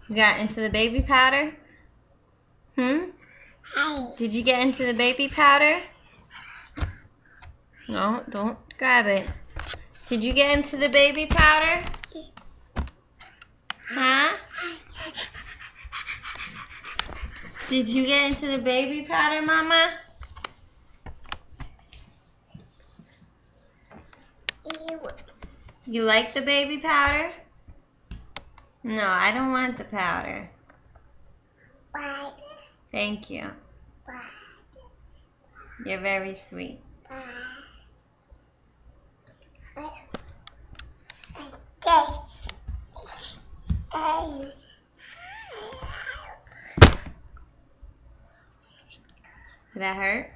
You got into the baby powder? Did you get into the baby powder? No, don't grab it. Did you get into the baby powder? Huh? Did you get into the baby powder, Mama? You like the baby powder? No, I don't want the powder. Thank you. You're very sweet. Did that hurt?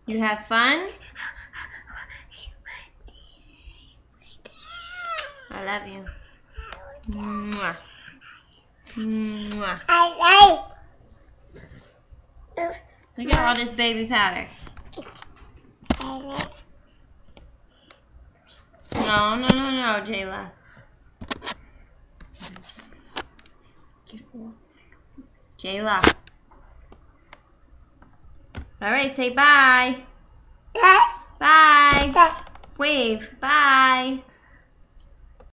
You have fun? I love you. Mwah. Mwah. Look at all this baby powder. No, Jayla. Jayla. All right, say bye. Bye. Wave. Bye.